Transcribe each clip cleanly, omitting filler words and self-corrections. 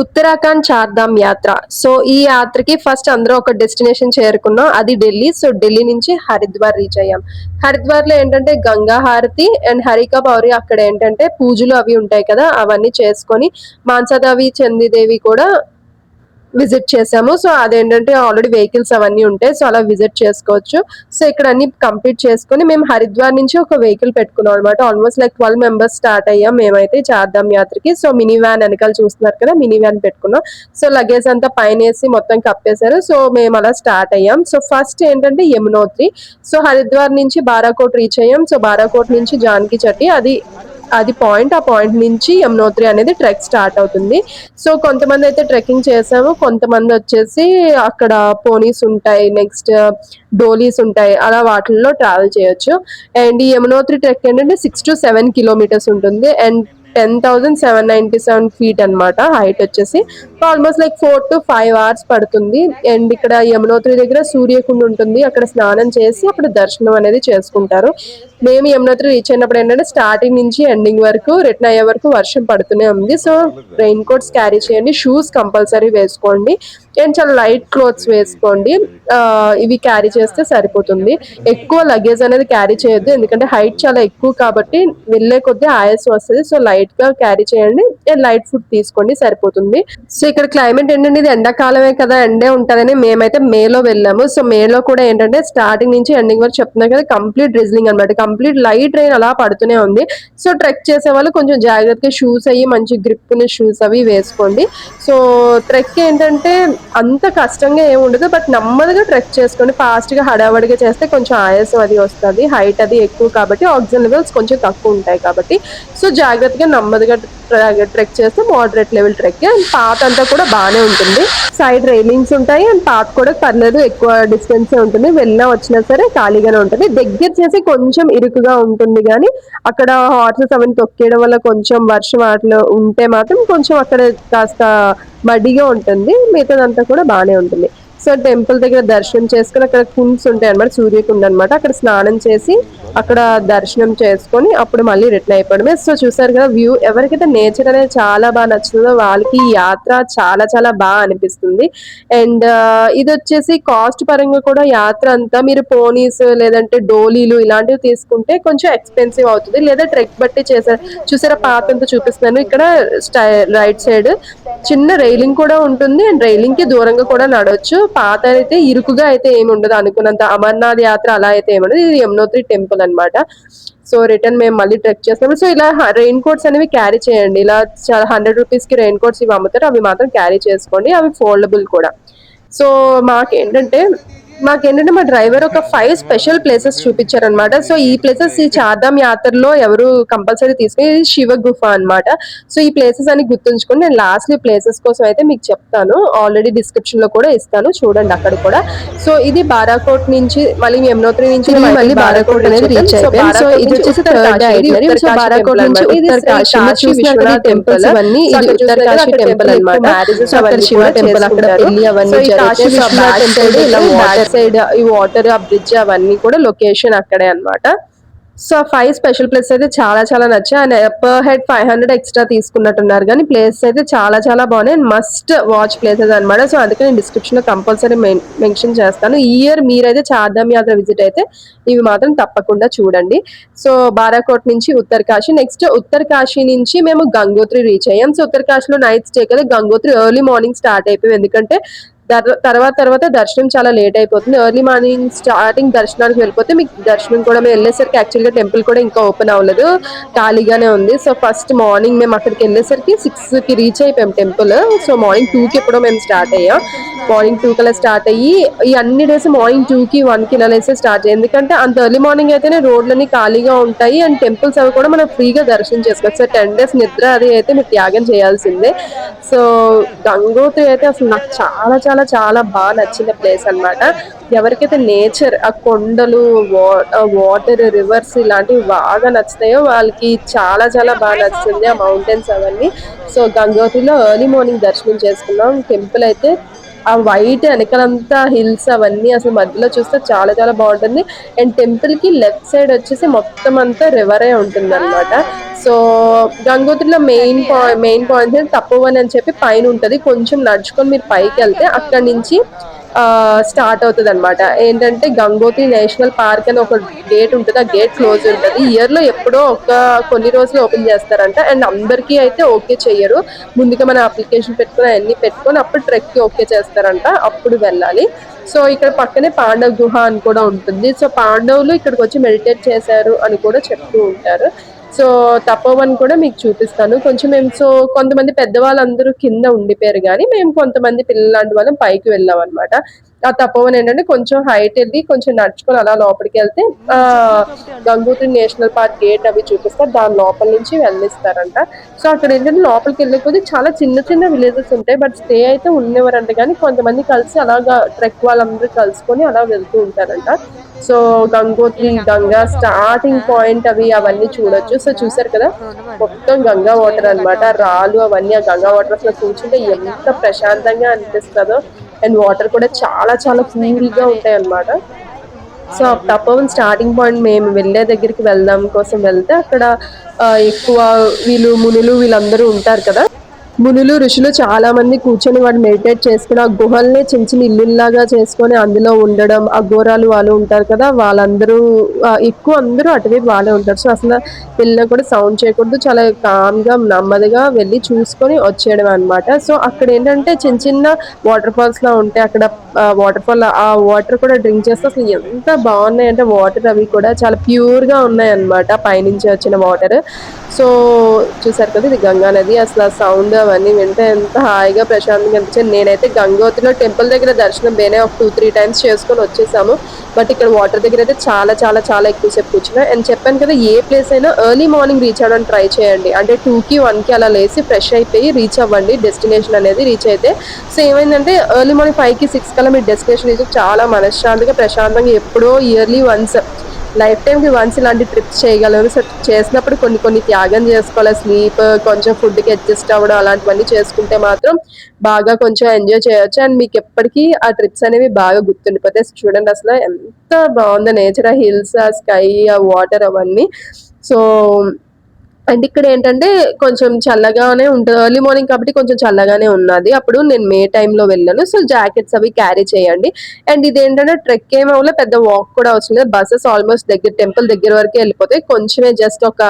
ఉత్తరాఖండ్ చార్ధామ్ యాత్ర. సో ఈ యాత్రకి ఫస్ట్ అందరూ ఒక డెస్టినేషన్ చేరుకున్నాం, అది ఢిల్లీ. సో ఢిల్లీ నుంచి హరిద్వార్ రీచ్ అయ్యాం. హరిద్వార్ లో ఏంటంటే గంగా హారతి అండ్ హరికా పౌరి అక్కడ ఏంటంటే పూజలు అవి ఉంటాయి కదా, అవన్నీ చేసుకొని మాన్సాదేవి చందీదేవి కూడా విజిట్ చేసాము. సో అదేంటంటే ఆల్రెడీ వెహికల్స్ అవన్నీ ఉంటాయి, సో అలా విజిట్ చేసుకోవచ్చు. సో ఇక్కడ అన్ని కంప్లీట్ చేసుకొని మేము హరిద్వార్ నుంచి ఒక వెహికల్ పెట్టుకున్నాం అనమాట. ఆల్మోస్ట్ లైక్ 12 మెంబర్స్ స్టార్ట్ అయ్యాం మేమైతే చార్ధామ్ యాత్రకి. సో మినీ వ్యాన్ వెనకాల చూస్తున్నారు కదా, మినీ వ్యాన్ పెట్టుకున్నాం. సో లగేజ్ అంతా పైన వేసి మొత్తం కప్పేశారు. సో మేము అలా స్టార్ట్ అయ్యాం. సో ఫస్ట్ ఏంటంటే యమునోత్రి. సో హరిద్వార్ నుంచి బారాకోట్ రీచ్ అయ్యాం. సో బారాకోట్ నుంచి జానకి చట్టి, అది అది పాయింట్. ఆ పాయింట్ నుంచి యమునోత్రి అనేది ట్రెక్ స్టార్ట్ అవుతుంది. సో కొంతమంది అయితే ట్రెక్కింగ్ చేసాము, కొంతమంది వచ్చేసి అక్కడ పోనీస్ ఉంటాయి, నెక్స్ట్ డోలీస్ ఉంటాయి, అలా వాటిల్లో ట్రావెల్ చేయొచ్చు. అండ్ ఈ యమునోత్రి ట్రెక్ ఏంటంటే 6 to 7 కిలోమీటర్స్ ఉంటుంది అండ్ 10,797 ఫీట్ అనమాట హైట్ వచ్చేసి. ఆల్మోస్ట్ లైక్ 4 to 5 hours పడుతుంది. అండ్ ఇక్కడ యమునోత్రి దగ్గర సూర్యకుండ ఉంటుంది, అక్కడ స్నానం చేసి అప్పుడు దర్శనం అనేది చేసుకుంటారు. మేము యమునోత్రి రీచ్ అయినప్పుడు ఏంటంటే స్టార్టింగ్ నుంచి ఎండింగ్ వరకు రిటర్న్ అయ్యే వరకు వర్షం పడుతూనే ఉంది. సో రెయిన్ కోట్స్ క్యారీ చేయండి, షూస్ కంపల్సరీ వేసుకోండి అండ్ చాలా లైట్ క్లోత్స్ వేసుకోండి. ఇవి క్యారీ చేస్తే సరిపోతుంది. ఎక్కువ లగేజ్ అనేది క్యారీ చేయొద్దు, ఎందుకంటే హైట్ చాలా ఎక్కువ కాబట్టి వెళ్ళే కొద్దీ ఆయాసం వస్తుంది. సో లైట్ గా క్యారీ చేయండి అండ్ లైట్ ఫుడ్ తీసుకోండి, సరిపోతుంది. సో ఇక్కడ క్లైమేట్ ఏంటంటే ఇది ఎండాకాలమే కదా, ఎండే ఉంటుందని మేమైతే మేలో వెళ్ళాము. సో మేలో కూడా ఏంటంటే స్టార్టింగ్ నుంచి ఎండింగ్ వరకు చెప్తున్నా కదా, కంప్లీట్ డ్రిజ్లింగ్ అనమాట, కంప్లీట్ లైట్ రెయిన్ అలా పడుతూనే ఉంది. సో ట్రెక్ చేసే వాళ్ళు కొంచెం జాగ్రత్తగా షూస్ అయ్యి మంచి గ్రిప్ ఉన్న షూస్ అవి వేసుకోండి. సో ట్రెక్ ఏంటంటే అంత కష్టంగా ఏమి ఉండదు, బట్ నెమ్మదిగా ట్రెక్ చేసుకోండి. ఫాస్ట్ గా హడావడిగా చేస్తే కొంచెం ఆయాసం అది వస్తుంది, హైట్ అది ఎక్కువ కాబట్టి ఆక్సిజన్ లెవెల్స్ కొంచెం తక్కువ ఉంటాయి కాబట్టి. సో జాగ్రత్తగా నెమ్మదిగా ట్రెక్ చేస్తే moderate level trek. And path అంతా కూడా బాగానే ఉంటుంది, సైడ్ రైలింగ్స్ ఉంటాయి అండ్ పాత్ కూడా పర్లేదు, ఎక్కువ డిస్టెన్స్ ఉంటుంది, వెళ్ళినా వచ్చినా సరే ఖాళీగానే ఉంటుంది. దగ్గర చేసి కొంచెం ఇరుకుగా ఉంటుంది, కానీ అక్కడ హార్సెస్ అవన్నీ తొక్కేయడం వల్ల కొంచెం వర్షం వాటిలో ఉంటే మాత్రం కొంచెం అక్కడ కాస్త మడిగా ఉంటుంది, మిగతాదంతా కూడా బాగానే ఉంటుంది. సో టెంపుల్ దగ్గర దర్శనం చేసుకుని అక్కడ కుండ్స్ ఉంటాయి అనమాట, సూర్యకుండ అనమాట, అక్కడ స్నానం చేసి అక్కడ దర్శనం చేసుకొని అప్పుడు మళ్ళీ రిటర్న్ అయిపోవడమే. సో చూసారు కదా వ్యూ, ఎవరికైతే నేచర్ అనేది చాలా బాగా నచ్చుతుందో వాళ్ళకి ఈ యాత్ర చాలా చాలా బాగా అనిపిస్తుంది. అండ్ ఇది వచ్చేసి కాస్ట్ పరంగా కూడా యాత్ర అంతా మీరు పోనీస్ లేదంటే డోలీలు ఇలాంటివి తీసుకుంటే కొంచెం ఎక్స్పెన్సివ్ అవుతుంది, లేదా ట్రెక్ బట్టి చేశారు. చూసారా పాత అంతా చూపిస్తున్నాను, ఇక్కడ రైట్ సైడ్ చిన్న రైలింగ్ కూడా ఉంటుంది అండ్ రైలింగ్ కి దూరంగా కూడా నడవచ్చు. పాత అయితే ఇరుకుగా అయితే ఏమి ఉండదు, అనుకున్నంత అమర్నాథ్ యాత్ర అలా అయితే ఏముండదు. ఇది యమునోత్రి టెంపుల్ అనమాట. సో రిటర్న్ మేము మళ్ళీ ట్రెక్ చేస్తాము. సో ఇలా రెయిన్ కోట్స్ అనేవి క్యారీ చేయండి, ఇలా చాలా 100 రూపీస్ కి రెయిన్ కోట్స్ ఇవి అమ్ముతారు, అవి మాత్రం క్యారీ చేసుకోండి, అవి ఫోల్డబుల్ కూడా. సో మాకేంటంటే మా డ్రైవర్ ఒక 5 స్పెషల్ ప్లేసెస్ చూపించారనమాట. సో ఈ ప్లేసెస్ ఈ చార్ధామ్ యాత్రలో ఎవరు కంపల్సరీ తీసుకుని, శివ గుఫ అనమాట. సో ఈ ప్లేసెస్ అని గుర్తుంచుకొని నేను లాస్ట్ ప్లేసెస్ కోసం అయితే మీకు చెప్తాను, ఆల్రెడీ డిస్క్రిప్షన్ లో కూడా ఇస్తాను, చూడండి అక్కడ కూడా. సో ఇది బారాకోట్ నుంచి మళ్ళీ యమునోత్రి నుంచి మళ్ళీ బారాకోట్ అనేది రీచ్ అయిపోయాం. సో ఇది వచ్చేసి థర్డ్ ఐటనరీ. సో బారాకోట్ నుంచి ఉత్తరకాశీ విశ్వనాథ్ టెంపుల్స్ ఇవన్నీ, ఇది ఉత్తరకాశీ టెంపుల్ అనమాట. సో అక్కడ శివ టెంపుల్, అక్కడ పెళ్లి అవన్నీ జరుగుతాయి. ఇలా వాటర్ సైడ్ ఈ వాటర్, ఆ బ్రిడ్జ్ అవన్నీ కూడా లొకేషన్ అక్కడే అన్నమాట. సో 5 స్పెషల్ ప్లేస్ అయితే చాలా చాలా నచ్చాయి. అండ్ పర్ హెడ్ 500 ఎక్స్ట్రా తీసుకున్నట్టున్నారు, కానీ ప్లేస్ అయితే చాలా చాలా బాగున్నాయి అండ్ మస్ట్ వాచ్ ప్లేసెస్ అనమాట. సో అందుకే నేను డిస్క్రిప్షన్ లో కంపల్సరీ మెన్షన్ చేస్తాను. ఈ ఇయర్ మీరైతే చార్ధామ్ యాత్ర విజిట్ అయితే ఇవి మాత్రం తప్పకుండా చూడండి. సో బారాకోట్ నుంచి ఉత్తరకాశీ, నెక్స్ట్ ఉత్తరకాశీ నుంచి మేము గంగోత్రి రీచ్ అయ్యాం. సో ఉత్తరకాశీలో నైట్ స్టే కదా, గంగోత్రి ఎర్లీ మార్నింగ్ స్టార్ట్ అయిపోయింది, ఎందుకంటే తర్వాత దర్శనం చాలా లేట్ అయిపోతుంది. ఎర్లీ మార్నింగ్ స్టార్టింగ్ దర్శనానికి వెళ్ళిపోతే మీకు దర్శనం కూడా, మేము వెళ్ళేసరికి యాక్చువల్గా టెంపుల్ కూడా ఇంకా ఓపెన్ అవ్వలేదు, ఖాళీగానే ఉంది. సో ఫస్ట్ మార్నింగ్ మేము అక్కడికి వెళ్ళేసరికి 6 కి రీచ్ అయిపోయాం టెంపుల్. సో మార్నింగ్ 2 కి ఎప్పుడో మేము స్టార్ట్ అయ్యాం. మార్నింగ్ 2 కల్లా స్టార్ట్ అయ్యి ఈ అన్ని డేస్ మార్నింగ్ 2 కి 1 కి ఇలా స్టార్ట్ అయ్యాయి, ఎందుకంటే అంత ఎర్లీ మార్నింగ్ అయితేనే రోడ్లన్నీ ఖాళీగా ఉంటాయి అండ్ టెంపుల్స్ అవి కూడా మనం ఫ్రీగా దర్శనం చేసుకోవచ్చు. సో 10 days నిద్ర అది అయితే మీరు త్యాగం చేయాల్సిందే. సో గంగోత్రి అయితే అసలు నాకు చాలా చాలా చాలా బాగా నచ్చిన ప్లేస్ అన్నమాట. ఎవరికైతే నేచర్, ఆ కొండలు, వాటర్, రివర్స్ ఇలాంటివి బాగా నచ్చుతాయో వాళ్ళకి చాలా చాలా బాగా నచ్చుతుంది ఆ మౌంటైన్స్ అవన్నీ. సో గంగోత్రిలో ఎర్లీ మార్నింగ్ దర్శనం చేసుకున్నాం. టెంపుల్ అయితే ఆ వైట్ వెనకాలంతా హిల్స్ అవన్నీ అసలు మధ్యలో చూస్తే చాలా చాలా బాగుంటుంది. అండ్ టెంపుల్ కి లెఫ్ట్ సైడ్ వచ్చేసి మొత్తం అంతా రివరే ఉంటుంది అనమాట. సో గంగోత్రిలో మెయిన్ పాయింట్ తపోవన్ అని చెప్పి పైన ఉంటది. కొంచెం నడుచుకొని మీరు పైకి వెళ్తే అక్కడి నుంచి స్టార్ట్ అవుతది అనమాట. ఏంటంటే గంగోత్రి నేషనల్ పార్క్ అని ఒక గేట్ ఉంటది. ఆ గేట్ క్లోజ్ ఉంటది. ఇయర్ లో ఎప్పుడో కొన్ని రోజులు ఓపెన్ చేస్తారంట. అండ్ అందరికీ అయితే ఓకే చెయ్యరు. ముందుగా మన అప్లికేషన్ పెట్టుకొని అన్ని పెట్టుకొని అప్పుడు ట్రెక్ కి ఓకే చేస్తారంట. అప్పుడు వెళ్ళాలి. సో ఇక్కడ పక్కనే పాండవ గుహ అని కూడా ఉంటుంది. సో పాండవులు ఇక్కడికి వచ్చి మెడిటేట్ చేశారు అని కూడా చెప్తూ ఉంటారు. సో తపోవన్ కూడా మీకు చూపిస్తాను. కొంచెం కొంతమంది పెద్దవాళ్ళందరూ కింద ఉండిపోయారు గానీ మేము కొంతమంది పిల్లలాంటి వాళ్ళం పైకి వెళ్ళాం అనమాట. ఆ తపోవన్ ఏంటంటే కొంచెం హైట్ వెళ్ళి కొంచెం నడుచుకొని అలా లోపలికి వెళ్తే ఆ గంగోత్రి నేషనల్ పార్క్ గేట్ అవి చూపిస్తారు. దాని లోపల నుంచి వెళ్ళిస్తారంట. సో అక్కడ ఏంటంటే లోపలికి వెళ్ళే కొద్ది చాలా చిన్న చిన్న విలేజెస్ ఉంటాయి. బట్ స్టే అయితే ఉండేవారంట కానీ కొంతమంది కలిసి అలాగా ట్రెక్ వాళ్ళందరూ కలుసుకొని అలా వెళ్తూ ఉంటారంట. సో గంగా స్టార్టింగ్ పాయింట్ అవన్నీ చూడొచ్చు. సో చూసారు కదా మొత్తం గంగా వాటర్ అన్నమాట. రాళ్ళు అవన్నీ ఆ గంగా వాటర్ అసలు కూర్చుంటే ఎంత ప్రశాంతంగా అనిపిస్తుందో. అండ్ వాటర్ కూడా చాలా చాలా కూల్గా ఉంటాయి అన్నమాట. సో తపోవన్ స్టార్టింగ్ పాయింట్ మేము వెళ్ళే దగ్గరికి వెళ్దాం కోసం వెళ్తే అక్కడ ఎక్కువ మునులు వీళ్ళందరూ ఉంటారు కదా. మునులు ఋషులు చాలా మంది కూర్చొని వాళ్ళు మెడిటేట్ చేసుకుని ఆ గుహల్ని చిన్న చిన్న ఇల్లుల్లాగా చేసుకొని అందులో ఉండడం. అఘోరాలు వాళ్ళు ఉంటారు కదా, వాళ్ళందరూ ఎక్కువ అందరూ అటువైపు వాళ్ళే ఉంటారు. సో అసలు వెళ్ళినా కూడా సౌండ్ చేయకూడదు, చాలా కామ్ గా నెమ్మదిగా వెళ్ళి చూసుకొని వచ్చేయడం అనమాట. సో అక్కడ ఏంటంటే చిన్న చిన్న వాటర్ ఫాల్స్ లా ఉంటాయి. అక్కడ వాటర్ ఫాల్ ఆ వాటర్ కూడా డ్రింక్ చేస్తే అసలు ఎంత బాగున్నాయి అంటే వాటర్ అవి కూడా చాలా ప్యూర్ గా ఉన్నాయి అనమాట పైనుంచి వచ్చిన వాటర్. సో చూసారు కదా ఇది గంగా నది. అసలు ఆ సౌండ్ అవన్నీ వింటే ఎంత హాయిగా ప్రశాంతంగా అనిపించింది. నేనైతే గంగోత్రిలో టెంపుల్ దగ్గర దర్శనం బేనే ఒక 2-3 టైమ్స్ చేసుకొని వచ్చేసాము. బట్ ఇక్కడ వాటర్ దగ్గర అయితే చాలా చాలా చాలా ఎక్కువసేపు కూర్చున్నా. అండ్ చెప్పాను కదా ఏ ప్లేస్ అయినా ఎర్లీ మార్నింగ్ రీచ్ అవ్వడానికి ట్రై చేయండి. అంటే 2కి 1కి అలా లేసి ఫ్రెష్ అయిపోయి రీచ్ అవ్వండి డెస్టినేషన్ అనేది రీచ్ అయితే. సో ఏమైందంటే ఎర్లీ మార్నింగ్ 5కి 6 కల్లా మీరు డెస్టినేషన్ రీచ్ చాలా మనశ్శాంతిగా ప్రశాంతంగా ఎప్పుడో ఇయర్లీ వన్స్ లైఫ్ టైంకి వన్స్ ఇలాంటి ట్రిప్స్ చేయగలరు. సో చేసినప్పుడు కొన్ని కొన్ని త్యాగం చేసుకోవాలి. స్లీప్, కొంచెం ఫుడ్కి అడ్జస్ట్ అవ్వడం అలాంటివన్నీ చేసుకుంటే మాత్రం బాగా కొంచెం ఎంజాయ్ చేయొచ్చు. అండ్ మీకు ఎప్పటికీ ఆ ట్రిప్స్ అనేవి బాగా గుర్తుండిపోతాయి. చూడండి అసలు ఎంత బాగుందో నేచర్, ఆ హిల్స్, ఆ స్కై, ఆ వాటర్ అవన్నీ. సో అండ్ ఇక్కడ ఏంటంటే కొంచెం చల్లగానే ఉంటుంది. ఎర్లీ మార్నింగ్ కాబట్టి కొంచెం చల్లగానే ఉన్నది. అప్పుడు నేను మే టైంలో వెళ్ళాను. సో జాకెట్స్ అవి క్యారీ చేయండి. అండ్ ఇదేంటంటే ట్రెక్ ఏమి అవ్వలే, పెద్ద వాక్ కూడా అవసరం లేదు. బస్సెస్ ఆల్మోస్ట్ టెంపుల్ దగ్గర వరకే వెళ్ళిపోతాయి. కొంచెమే జస్ట్ ఒక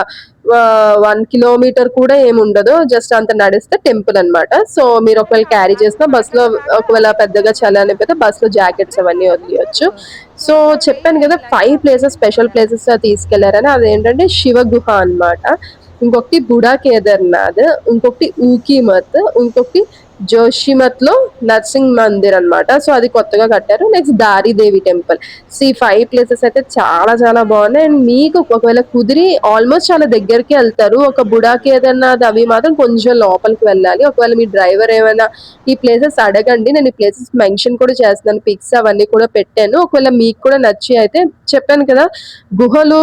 1 కిలోమీటర్ కూడా ఏమి ఉండదు. జస్ట్ అంత నడిస్తే టెంపుల్ అన్నమాట. సో మీరు ఒకవేళ క్యారీ చేసిన బస్సులో ఒకవేళ పెద్దగా చలి అనిపోతే బస్సులో జాకెట్స్ అవన్నీ వదిలేయచ్చు. సో చెప్పాను కదా 5 ప్లేసెస్ స్పెషల్ ప్లేసెస్ తీసుకెళ్లారని. అదేంటంటే శివ గుహ అన్నమాట, ఇంకొకటి బుడా కేదార్నాథ్, ఇంకొకటి ఊకీమత్, ఇంకొకటి జోషిమత్ లో నర్సింగ్ మందిర్ అన్నమాట. సో అది కొత్తగా కట్టారు. Next దారిదేవి temple. సో ఈ 5 ప్లేసెస్ అయితే చాలా చాలా బాగున్నాయి. అండ్ మీకు ఒకవేళ కుదిరి ఆల్మోస్ట్ చాలా దగ్గరికి వెళ్తారు. ఒక బుడా కేదార్నాథ్ అవి మాత్రం కొంచెం లోపలికి వెళ్ళాలి. ఒకవేళ మీ డ్రైవర్ ఏమైనా ఈ ప్లేసెస్ అడగండి, నేను ఈ ప్లేసెస్ మెన్షన్ కూడా చేస్తున్నాను, పిక్స్ అవన్నీ కూడా పెట్టాను. ఒకవేళ మీకు కూడా నచ్చి అయితే చెప్పాను కదా గుహలు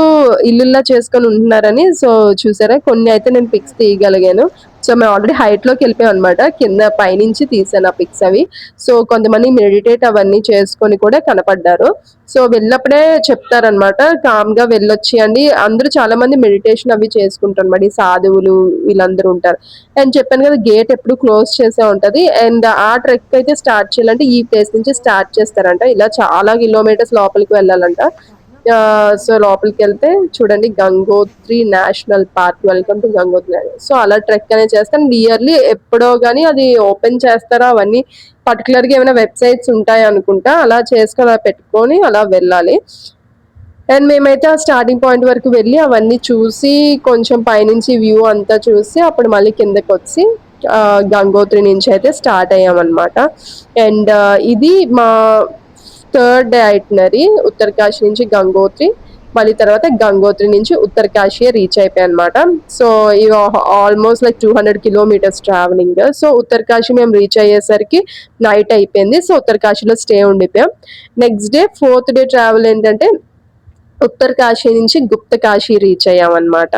ఇల్లుల్లా చేసుకొని ఉంటున్నారని. సో చూసారా కొన్ని అయితే నేను పిక్స్ తీయగలిగాను. సో మేము ఆల్రెడీ హైట్ లోకి వెళ్ళిపోయాం అనమాట. కింద పైనుంచి తీసాను ఆ పిక్స్ అవి. సో కొంతమంది మెడిటేట్ అవన్నీ చేసుకొని కూడా కనపడ్డారు. సో వెళ్ళినప్పుడే చెప్తారనమాట కామ్ గా వెళ్ళొచ్చి అండి. అందరూ చాలా మంది మెడిటేషన్ అవి చేసుకుంటారు అనమాట. ఈ సాధువులు వీళ్ళందరూ ఉంటారు. అండ్ చెప్పాను కదా గేట్ ఎప్పుడు క్లోజ్ చేసే ఉంటది. అండ్ ఆ ట్రెక్ అయితే స్టార్ట్ చేయాలంటే ఈ ప్లేస్ నుంచి స్టార్ట్ చేస్తారంట. ఇలా చాలా కిలోమీటర్స్ లోపలికి వెళ్ళాలంట. సో లోపలికి వెళ్తే చూడండి Gangotri national park, welcome to Gangotri. So అలా ట్రెక్ అనేది చేస్తాను. ఇయర్లీ ఎప్పుడో గానీ అది ఓపెన్ చేస్తారా అవన్నీ పర్టికులర్ గా ఏమైనా వెబ్సైట్స్ ఉంటాయి అనుకుంటా. అలా చేసుకొని అలా పెట్టుకొని అలా వెళ్ళాలి. అండ్ మేమైతే ఆ స్టార్టింగ్ పాయింట్ వరకు వెళ్ళి అవన్నీ చూసి కొంచెం పైనుంచి వ్యూ అంతా చూసి అప్పుడు మళ్ళీ కిందకి వచ్చి గంగోత్రి నుంచి అయితే స్టార్ట్ అయ్యామన్నమాట. అండ్ ఇది మా థర్డ్ డే ఐటినరీ. ఉత్తరకాశి నుంచి గంగోత్రి, మళ్ళీ తర్వాత గంగోత్రి నుంచి ఉత్తరకాశి రీచ్ అయిపోయాయి అనమాట. సో ఇవి almost like 200 kilometres travelling. So Uttarkashi మేము రీచ్ అయ్యేసరికి నైట్ అయిపోయింది. సో ఉత్తరకాశిలో స్టే ఉండిపోయాం. Next day 4th day travel ఏంటంటే ఉత్తర కాశీ నుంచి గుప్త కాశీ రీచ్ అయ్యామన్నమాట.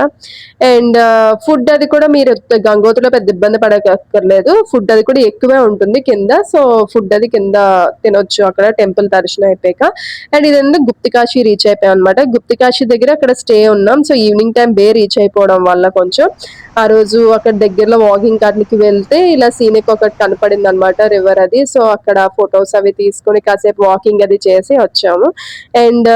అండ్ ఫుడ్ అది కూడా మీరు గంగోత్రిలో పెద్ద ఇబ్బంది పడక్కర్లేదు. ఫుడ్ అది కూడా ఎక్కువే ఉంటుంది కింద. సో, ఫుడ్ అది కింద తినొచ్చు అక్కడ టెంపుల్ దర్శనం అయిపోయాక. అండ్ ఇదేందో గుప్త కాశీ రీచ్ అయిపోయామన్నమాట. గుప్త కాశీ దగ్గర అక్కడ స్టే ఉన్నాం. సో, ఈవినింగ్ టైమ్ రీచ్ అయిపోవడం వల్ల కొంచెం ఆ రోజు అక్కడ దగ్గరలో వాకింగ్ అట్లకి వెళ్తే ఇలా సీనిక్ ఒకటి కనపడిందన్నమాట రివర్ అది. సో, అక్కడ ఫోటోస్ అవి తీసుకొని కాసేపు వాకింగ్ అది చేసి వచ్చాము. అండ్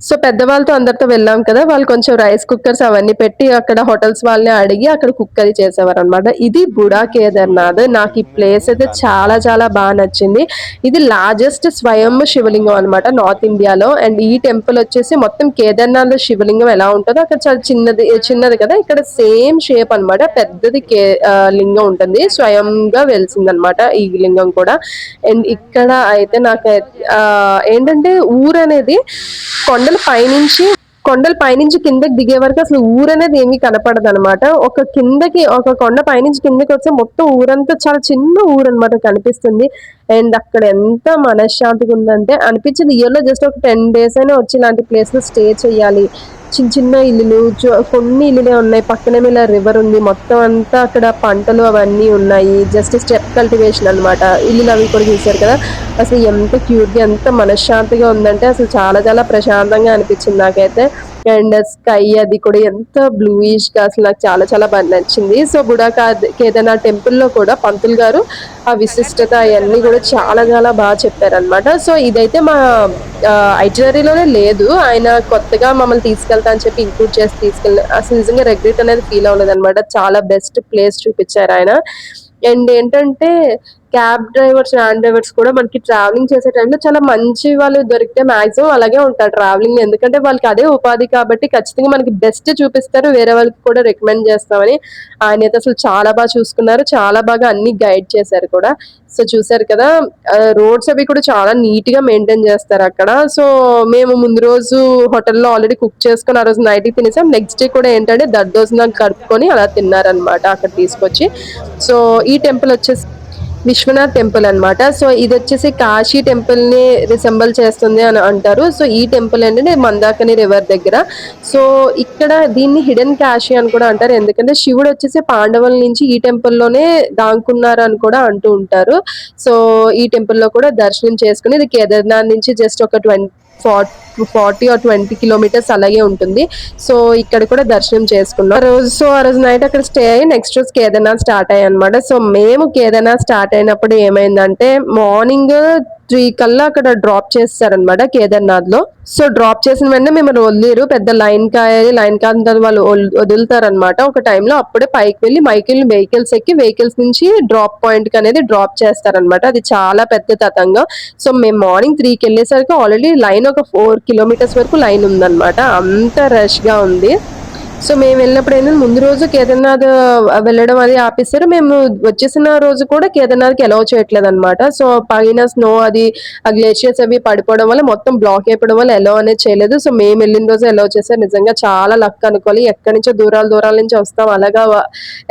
సో పెద్దవాళ్ళతో అందరితో వెళ్ళాం కదా! వాళ్ళు కొంచెం రైస్ కుక్కర్స్ అవన్నీ పెట్టి అక్కడ హోటల్స్ వాళ్ళని అడిగి అక్కడ కుక్ అది చేసేవారనమాట. ఇది బుడా కేదార్‌నాథ్. నాకు ఈ ప్లేస్ అయితే చాలా చాలా నచ్చింది. ఇది లార్జెస్ట్ స్వయంభూ శివలింగం అనమాట నార్త్ ఇండియాలో. అండ్ ఈ టెంపుల్ వచ్చేసి మొత్తం కేదార్‌నాథ్‌లో శివలింగం ఎలా ఉంటదో అక్కడ చాలా చిన్నది కదా! ఇక్కడ సేమ్ షేప్ అనమాట. పెద్దది లింగం ఉంటుంది. స్వయంగా వెలిసిందనమాట ఈ లింగం కూడా. అండ్ ఇక్కడ అయితే ఏంటంటే ఊరనేది కొండల పైనుంచి కిందకి దిగే వరకు అసలు ఊరనేది ఏమీ కనపడదనమాట. ఒక కొండ పైనుంచి కిందకొస్తే మొత్తం ఊరంతా చాలా చిన్న ఊరనమాట కనిపిస్తుంది. అండ్ అక్కడ ఎంత మనశ్శాంతిగా ఉందంటే అనిపించింది ఇయర్‌లో జస్ట్ ఒక 10 డేస్ అయినా వచ్చి ఇలాంటి ప్లేస్‌లో స్టే చేయాలి. చిన్న చిన్న ఇల్లులు కొన్ని ఇల్లులే ఉన్నాయి. పక్కనేమో ఇలా రివర్ ఉంది. మొత్తం అంతా అక్కడ పంటలు అవన్నీ ఉన్నాయి. జస్ట్ స్టెప్ కల్టివేషన్ అనమాట. ఇల్లులు అవి కూడా చూసారు కదా! అసలు ఎంత క్యూట్‌గా ఎంత మనశ్శాంతిగా ఉందంటే అసలు చాలా చాలా ప్రశాంతంగా అనిపించింది నాకైతే. అండ్ స్కై అది కూడా ఎంత బ్లూయిష్‌గా అసలు నాకు చాలా చాలా నచ్చింది. సో, కేదార్‌నాథ్ టెంపుల్‌లో కూడా పంతులు గారు ఆ విశిష్టత అయన్నీ కూడా చాలా చాలా చెప్పారనమాట. సో, ఇదైతే మా ఐటినరీలోనే లేదు. ఆయన కొత్తగా మమ్మల్ని తీసుకెళ్తా అని చెప్పి ఇంక్లూడ్ చేసి అసలు నిజంగా రిగ్రెట్ అనేది ఫీల్ అవ్వలేదనమాట. చాలా బెస్ట్ ప్లేస్ చూపిచ్చారాయన. అండ్ ఏంటంటే వ్యాన్ డ్రైవర్స్ కూడా మనకి ట్రావెలింగ్ చేసే టైంలో చాలా మంచి వాళ్ళు దొరికితే మాక్సిమం అలాగే ఉంటారు ట్రావెలింగ్. ఎందుకంటే వాళ్ళకి అదే ఉపాధి కాబట్టి ఖచ్చితంగా మనకి బెస్ట్ చూపిస్తారు. వేరే వాళ్ళకి కూడా రికమెండ్ చేస్తామని ఆయనైతే అసలు చాలా చూసుకున్నారు. చాలా బాగా అన్ని గైడ్ చేశారు కూడా. సో, చూసారు కదా! రోడ్స్ అవి కూడా చాలా నీట్‌గా మెయింటైన్ చేస్తారు అక్కడ. సో, మేము ముందు రోజు హోటల్‌లో ఆల్రెడీ కుక్ చేసుకొని ఆ రోజు నైట్‌కి తినేసాం. నెక్స్ట్ డే కూడా ఏంటంటే దద్దోజనం కలుపుకొని అలా తిన్నారనమాట అక్కడ తీసుకొచ్చి. సో, ఈ టెంపుల్ వచ్చేసి విశ్వనాథ్ టెంపుల్ అనమాట. సో, ఇదొచ్చేసి కాశీ టెంపుల్‌ని రిసెంబుల్ చేస్తుంది అని అంటారు. సో, ఈ టెంపుల్ ఏంటంటే మందాకిని రివర్ దగ్గర. సో, ఇక్కడ దీన్ని హిడెన్ కాశీ అని కూడా అంటారు. ఎందుకంటే శివుడు వచ్చేసి పాండవుల నుంచి ఈ టెంపుల్‌లోనే దాంకున్నారు అని కూడా అంటూ ఉంటారు. సో, ఈ టెంపుల్‌లో కూడా దర్శనం చేసుకొని ఇది కేదార్‌నాథ్ నుంచి జస్ట్ ఒక 40 ఆర్ 20 కిలోమీటర్స్ అలాగే ఉంటుంది. సో, ఇక్కడ కూడా దర్శనం చేసుకున్నాం. ఆ రోజు నైట్ అక్కడ స్టే అయ్యి నెక్స్ట్ రోజు కేదార్‌నాథ్ స్టార్ట్ అయ్యామన్నమాట. సో, మేము కేదార్‌నాథ్ స్టార్ట్ అయినప్పుడు ఏమైందంటే మార్నింగ్ 3 కల్లా అక్కడ డ్రాప్ చేసేసారనమాట కేదార్‌నాథ్‌లో. సో, డ్రాప్ చేసిన వెంటనే మిమ్మల్ని వదిలేరు. పెద్ద లైన్ కాయాలి. లైన్ కాసిన తర్వాత వాళ్ళు వదులుతారనమాట ఒక టైంలో. అప్పుడే పైకి వెళ్లి వెహికల్స్ ఎక్కి వెహికల్స్ నుంచి డ్రాప్ పాయింట్‌కి అనేది డ్రాప్ చేస్తారనమాట. అది చాలా పెద్ద తతంగం. సో, మేము మార్నింగ్ 3కి వెళ్ళేసరికి ఆల్రెడీ లైన్ ఒక 4 కిలోమీటర్స్ వరకు లైన్ ఉందనమాట. అంత రష్‌గా ఉంది. సో, మేము వెళ్ళినప్పుడు ఏంటంటే ముందు రోజు కేదార్‌నాథ్ వెళ్ళడం అది ఆపేసారు. మేము వచ్చేసిన రోజు కూడా కేదార్‌నాథ్‌కి అలౌ చేయట్లేదనమాట. సో, పైన స్నో అది ఆ గ్లేషియర్స్ అవి పడిపోవడం వల్ల మొత్తం బ్లాక్ అయిపోవడం వల్ల అలౌ అనేది చేయలేదు. సో, మేము వెళ్ళిన రోజు అలౌ చేశారు. నిజంగా చాలా లక్ అనుకోవాలి. ఎక్కడి నుంచో దూరాల నుంచి వస్తాం. అలాగా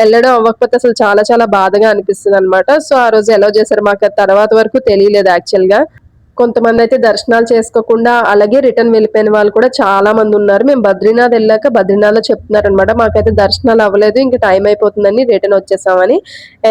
వెళ్ళడం అవ్వకపోతే అసలు చాలా చాలా బాధగా అనిపిస్తదనమాట. సో, ఆ రోజు అలౌ చేశారు. మాకు అది తర్వాత వరకు తెలియలేదు యాక్చువల్‌గా. కొంతమందయితే దర్శనాలు చేసుకోకుండా అలాగే రిటర్న్ వెళ్ళిపోయిన వాళ్ళు కూడా చాలా మందున్నారు. మేము బద్రీనాథ్ ఎళ్ళాక బద్రీనాథ్‌లో చెప్తున్నారనమాట. మాకైతే దర్శనాలు అవ్వలేదు. ఇంక టైం అయిపోతుందని రిటర్న్ వచ్చేసామని.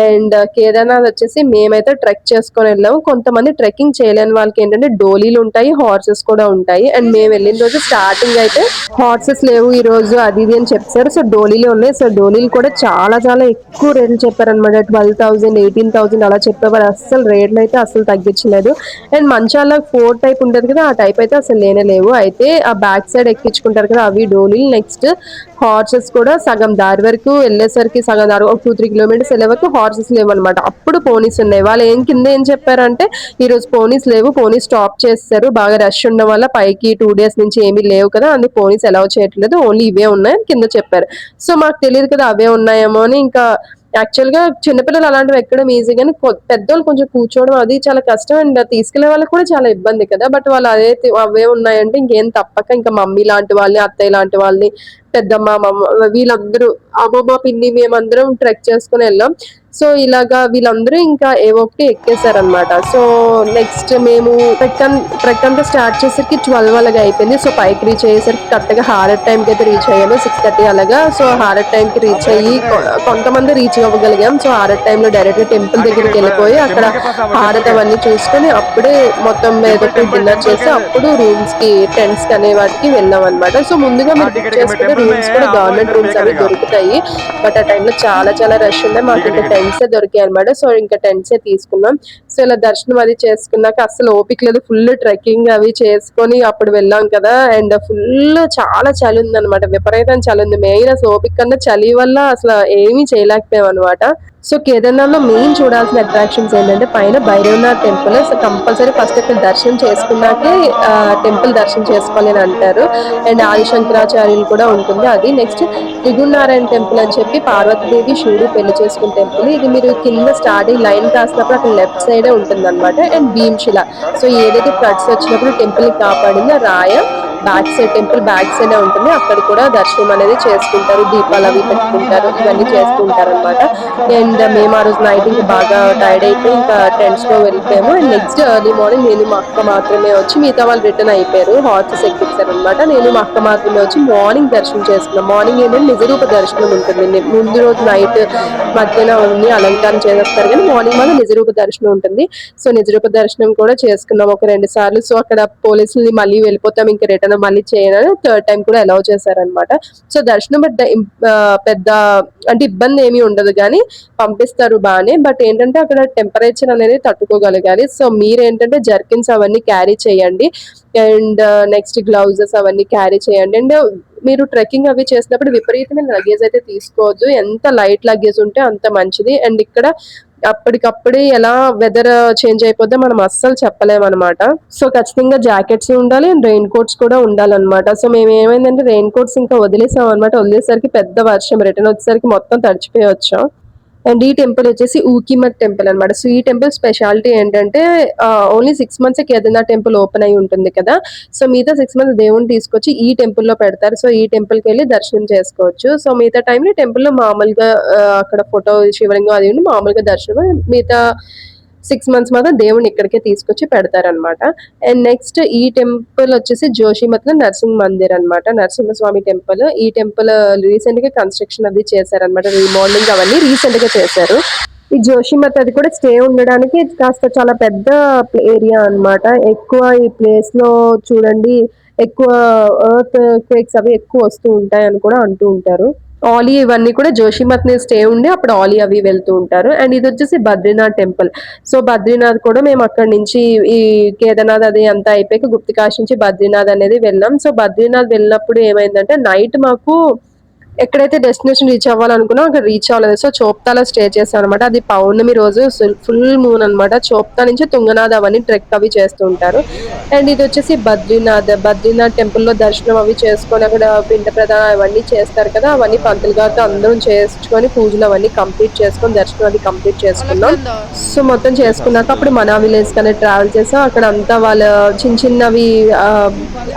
అండ్ కేదార్‌నాథ్ వచ్చేసి మేమైతే ట్రెక్ చేసుకొని వెళ్ళాము. కొంతమంది ట్రెక్కింగ్ చేయలేని వాళ్ళకేంటంటే డోలీలుంటాయి, హార్సెస్ కూడా ఉంటాయి. అండ్ మేము వెళ్ళిన రోజు స్టార్టింగ్ అయితే హార్సెస్ లేవు ఈరోజు అది ఇది అని చెప్పారు. సో, డోలీలే ఉన్నాయి. సో, డోలీలు కూడా చాలా చాలా ఎక్కువ రేట్లు చెప్పారనమాట. 12,000, 18,000 అలా చెప్పేవారు. అస్సలు రేట్లయితే అస్సలు తగ్గించలేదు. అండ్ మంచాల 4 టైప్ ఉంటది కదా! ఆ టైప్ అయితే అసలు లేనే లేవు. అయితే ఆ బ్యాక్ సైడ్ ఎక్కించుకుంటారు కదా! అవి డోలీలు. నెక్స్ట్ హార్సెస్ కూడా సగం దారి వరకు వెళ్ళేసరికి సగం దారి ఒక 2, 3 కిలోమీటర్స్ వెళ్ళే వరకు హార్సెస్ లేవనమాట. అప్పుడు పోనీస్ ఉన్నాయి. వాళ్ళు కింద ఏం చెప్పారంటే ఈరోజు పోనీస్ లేవు. పోనీస్ స్టాప్ చేసేసారు. బాగా రష్ ఉండడం వల్ల పైకి 2 డేస్ నుంచి ఏమీ లేవు కదా! అందుకు పోనీస్ అలౌ చేయట్లేదు. ఓన్లీ ఇవే ఉన్నాయని కింద చెప్పారు. సో, మాకు తెలీదు కదా అవే ఉన్నాయేమో అని ఇంకా యాక్చువల్‌గా చిన్నపిల్లలు అలాంటివి ఎక్కడం ఈజీ గానీ పెద్దోళ్ళు కొంచెం కూర్చోవడం అది చాలా కష్టం. అండ్ తీసుకెళ్ళే వాళ్ళకి కూడా చాలా ఇబ్బంది కదా! బట్ వాళ్ళు అవే ఉన్నాయంటే ఇంకేం తప్పక ఇంకా మమ్మీ లాంటి వాళ్ళని, అత్తయ్య లాంటి వాళ్ళని, పెద్దమ్మ, వీళ్ళందరూ అమ్మమ్మ, పిన్ని మేమందరం ట్రెక్ చేసుకొని వెళ్ళాం. సో ఇలాగా వీళ్ళందరూ ఇంకా ఏవో ఒకటి ఎక్కేసారనమాట. సో నెక్స్ట్ మేము ట్రెక్ అంతా స్టార్ట్ చేసరికి 12 అలాగా అయిపోయింది. సో పైకి రీచ్ అయ్యేసరికి కరెక్ట్‌గా హారర్ టైంకి అయితే రీచ్ అయ్యాము. 6:30 అలాగా. సో హారర్ టైంకి రీచ్ అయ్యి కొంతమంది రీచ్ అవ్వగలిగాం. సో హారర్ టైంలో డైరెక్ట్‌గా టెంపుల్ దగ్గరికి వెళ్ళిపోయి అక్కడ హారతి అవన్నీ చూసుకొని అప్పుడే మొత్తం ఏదో ఒకటి డిన్నర్ చేసి అప్పుడు రూమ్స్‌కి టెంట్స్‌కి అనే వాటికి వెళ్ళాం అనమాట. సో ముందుగా మీరు బుక్ చేసుకునే రూమ్స్ కూడా గవర్నమెంట్ రూమ్స్ అవి దొరుకుతాయి. బట్ ఆ టైంలో చాలా రష్ ఉండే. మాకు ఇంకా టెంట్సే దొరికాయి అనమాట. సో ఇంకా టెంట్సే తీసుకున్నాం. సో ఇలా దర్శనం అది చేసుకున్నాక అసలు ఓపిక లేదు. ఫుల్ ట్రెక్కింగ్ అవి చేసుకొని అప్పుడు వెళ్ళాం కదా. అండ్ ఫుల్ చాలా చలి ఉందన్నమాట. విపరీతం చలి ఉంది. మెయిన్ అసలు ఓపిక కన్నా చలి వల్ల అసలు ఏమీ చేయలేకపోయాం అనమాట. సో కేదార్నాథ్ లో మెయిన్ చూడాల్సిన అట్రాక్షన్స్ ఏంటంటే పైన Bhairavnath temple. So compulsory first ఇక్కడ దర్శనం చేసుకున్నాకే టెంపుల్ దర్శనం చేసుకోవాలి అని అంటారు. అండ్ ఆదిశంకరాచార్యులు కూడా ఉంటుంది. అది నెక్స్ట్ త్రిగుణనారాయణ టెంపుల్ అని చెప్పి పార్వతీదేవి శివుడు పెళ్లి చేసుకున్న టెంపుల్. ఇది మీరు కింద స్టార్టింగ్ లైన్ కాసినప్పుడు అక్కడ లెఫ్ట్ సైడే ఉంటుంది అనమాట. అండ్ భీమ్శిల. సో ఏదైతే ఫ్లడ్స్ వచ్చినప్పుడు టెంపుల్ ని కాపాడిందో రాయ back side temple back side ఉంటుంది. అక్కడ కూడా దర్శనం అనేది చేసుకుంటారు. దీపాలు అవి పెట్టుకుంటారు. ఇవన్నీ చేస్తూ ఉంటారు అనమాట. అండ్ మేము ఆ రోజు నైట్ ఇంకా బాగా టైర్డ్ అయిపోయి ఇంకా టెంట్స్ లో వెళ్ళిపోయాము. అండ్ నెక్స్ట్ ఎర్లీ మార్నింగ్ నేను మా అక్క మాత్రమే వచ్చి మిగతా వాళ్ళు రిటర్న్ అయిపోయారు. హార్సెస్ ఎక్కించారు అనమాట. నేను మా అక్క మాత్రమే వచ్చి మార్నింగ్ దర్శనం చేసుకున్నాం. మార్నింగ్ ఏంటంటే నిజరూప దర్శనం ఉంటుంది. ముందు రోజు నైట్ మధ్యాహ్నం అన్ని అలంకారం చేస్తారు కానీ మార్నింగ్ మాత్రం నిజరూప దర్శనం ఉంటుంది. సో నిజరూప దర్శనం కూడా చేసుకున్నాం ఒక 2 సార్లు. సో అక్కడ పోలీసులు మళ్ళీ వెళ్ళిపోతాం ఇంకా రిటర్న్ మళ్ళీ చేయనని థర్డ్ టైం కూడా అలౌ చేశారనమాట. సో దర్శనం పెద్ద అంటే ఇబ్బంది ఏమీ ఉండదు కానీ పంపిస్తారు బాగానే. బట్ ఏంటంటే అక్కడ టెంపరేచర్ అనేది తట్టుకోగలగాలి. సో మీరేంటంటే జర్కిన్స్ అవన్నీ క్యారీ చేయండి. అండ్ నెక్స్ట్ గ్లౌజెస్ అవన్నీ క్యారీ చేయండి. అండ్ మీరు ట్రెక్కింగ్ అవి చేసినప్పుడు విపరీతమైన లగేజ్ అయితే తీసుకోవద్దు. ఎంత లైట్ లగేజ్ ఉంటే అంత మంచిది. అండ్ ఇక్కడ అప్పటికప్పుడే ఎలా వెదర్ చేంజ్ అయిపోద్దో మనం అస్సలు చెప్పలేమన్నమాట. సో ఖచ్చితంగా జాకెట్స్ ఉండాలి అండ్ రెయిన్ కోట్స్ కూడా ఉండాలన్నమాట. సో మేము ఏమైందంటే రెయిన్ కోట్స్ ఇంకా వదిలేసాం అనమాట. వదిలేసరికి పెద్ద వర్షం. రిటర్న్ వచ్చేసరికి మొత్తం తడిచిపోయి వచ్చాం. అండ్ ఈ టెంపుల్ వచ్చేసి ఊకిమత్ టెంపుల్ అనమాట. సో ఈ టెంపుల్ స్పెషాలిటీ ఏంటంటే only 6 months Kedarnath temple open అయి ఉంటుంది కదా. సో మిగతా 6 months దేవుని తీసుకొచ్చి ఈ టెంపుల్ లో పెడతారు. సో ఈ టెంపుల్ కి వెళ్ళి దర్శనం చేసుకోవచ్చు. సో మిగతా టైంలో టెంపుల్ లో మామూలుగా అక్కడ ఫోటో శివలింగం అది ఉండి మామూలుగా దర్శనం. మిగతా 6 months మాత్రం దేవుని ఇక్కడికే తీసుకొచ్చి పెడతారనమాట. అండ్ నెక్స్ట్ ఈ టెంపుల్ వచ్చేసి జోషిమత్ లో నరసింహ మందిర్ అనమాట. నరసింహస్వామి టెంపుల్. ఈ టెంపుల్ రీసెంట్ గా కన్స్ట్రక్షన్ అది చేశారనమాట. రీమోడలింగ్ అవన్నీ రీసెంట్ గా చేశారు. ఈ జోషిమత్ అది కూడా స్టే ఉండడానికి కాస్త చాలా పెద్ద ఏరియా అన్నమాట. ఎక్కువ ఈ ప్లేస్ లో చూడండి ఎక్కువ ఎర్త్ క్వేక్స్ అవి ఎక్కువ వస్తూ ఉంటాయి అని కూడా అంటూ ఉంటారు. ఆలీ ఇవన్నీ కూడా జోషిమత్ ని స్టే ఉండి అప్పుడు ఆలీ అవి వెళ్తూ ఉంటారు. అండ్ ఇది వచ్చేసి బద్రీనాథ్ టెంపుల్. సో బద్రీనాథ్ కూడా మేము అక్కడ నుంచి ఈ కేదార్నాథ్ అది అంతా అయిపోయాక గుప్తికాశి నుంచి బద్రీనాథ్ అనేది వెళ్ళాం. సో బద్రీనాథ్ వెళ్ళినప్పుడు ఏమైందంటే నైట్ మాకు ఎక్కడైతే డెస్టినేషన్ రీచ్ అవ్వాలనుకున్నా అక్కడ రీచ్ అవ్వలేదు. సో చోప్తాలో స్టే చేశాను అనమాట. అది పౌర్ణమి రోజు ఫుల్ మూన్ అనమాట. చోప్తా నుంచి తుంగనాథ్ అవన్నీ ట్రెక్ అవి చేస్తూ ఉంటారు. అండ్ ఇది వచ్చేసి బద్రీనాథ్ టెంపుల్ లో దర్శనం అవి చేసుకొని అక్కడ పిండ ప్రదానం అవన్నీ చేస్తారు కదా. అవన్నీ పంతులు గారితో అందరం చేసుకొని పూజలు అవన్నీ కంప్లీట్ చేసుకొని దర్శనం అది కంప్లీట్ చేసుకున్నాం. సో మొత్తం చేసుకున్నాక అప్పుడు మనా విలేజ్ కనే ట్రావెల్ చేసాం. అక్కడ అంతా వాళ్ళ చిన్నవి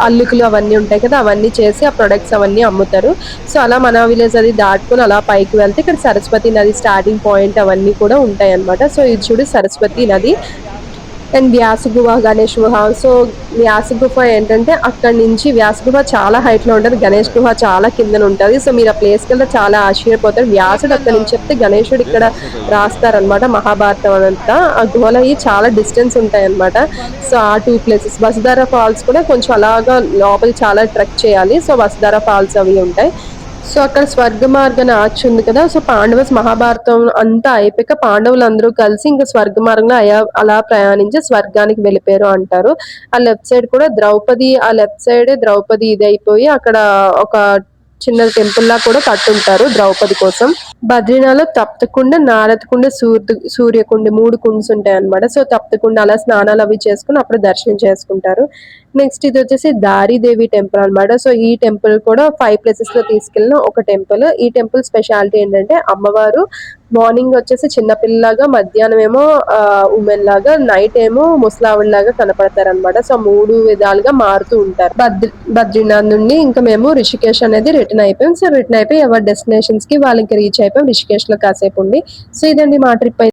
అల్లికలు అవన్నీ ఉంటాయి కదా. అవన్నీ చేసి ఆ ప్రొడక్ట్స్ అవన్నీ అమ్ముతారు. సో అలా మనా విలేజ్ అది దాటుకొని అలా పైకి వెళ్తే ఇక్కడ సరస్వతి నది స్టార్టింగ్ పాయింట్ అవన్నీ కూడా ఉంటాయి అన్నమాట. సో ఇది చూడు సరస్వతి నది. అండ్ వ్యాసగుహ గణేష్ గుహ. సో వ్యాసగుహ ఏంటంటే అక్కడ నుంచి వ్యాసగుహ చాలా హైట్ లో ఉంటుంది. గణేష్ గుహ చాలా కిందన ఉంటుంది. సో మీరు ఆ ప్లేస్కి వెళ్తే చాలా ఆశ్చర్యపోతారు. వ్యాసుడు అక్కడ నుంచి చెప్తే గణేశుడు ఇక్కడ రాస్తారనమాట మహాభారతం అంతా. ఆ గుహలో చాలా డిస్టెన్స్ ఉంటాయి అనమాట. సో ఆ 2 places వసుధార ఫాల్స్ కూడా కొంచెం అలాగా లోపల చాలా ట్రెక్ చేయాలి. సో వసుధార ఫాల్స్ అవి ఉంటాయి. సో అక్కడ స్వర్గ మార్గం ఆర్చ్ ఉంది కదా. సో పాండవస్ మహాభారతం అంతా అయిపోయాక పాండవులు అందరూ కలిసి ఇంకా స్వర్గ మార్గంలో అలా ప్రయాణించి స్వర్గానికి వెళ్ళిపోయారు అంటారు. ఆ లెఫ్ట్ సైడ్ కూడా ద్రౌపది, ఆ లెఫ్ట్ సైడ్ ద్రౌపది ఇది అయిపోయి అక్కడ ఒక చిన్న టెంపుల్ లా కూడా కట్టుంటారు ద్రౌపది కోసం. బద్రీనాథ్లో తప్తకుండ, నారదకుండ, సూర్యకుండ 3 కుండ్స్ ఉంటాయి అనమాట. సో తప్తకుండ అలా స్నానాలు అవి చేసుకుని అప్పుడు దర్శనం చేసుకుంటారు. నెక్స్ట్ ఇది వచ్చేసి దారిదేవి టెంపుల్ అనమాట. సో ఈ టెంపుల్ కూడా 5 places లో తీసుకెళ్ళిన ఒక టెంపుల్. ఈ టెంపుల్ స్పెషాలిటీ ఏంటంటే అమ్మవారు మార్నింగ్ వచ్చేసి చిన్నపిల్లలాగా, మధ్యాహ్నం ఏమో ఉమెన్ లాగా, నైట్ ఏమో ముసలావిడలాగా కనపడతారు అనమాట. సో 3 విధాలుగా మారుతూ ఉంటారు. బద్రీనాథ్ నుండి ఇంకా మేము రిషికేష్ అనేది రిటర్న్ అయిపోయాం. సో రిటర్న్ అయిపోయి ఎవరి డెస్టినేషన్స్ కి వాళ్ళు ఇంకా రీచ్ అయిపోయాం రిషికేష్ లో కాసేపు ఉండి. సో ఇదండి మా ట్రిప్.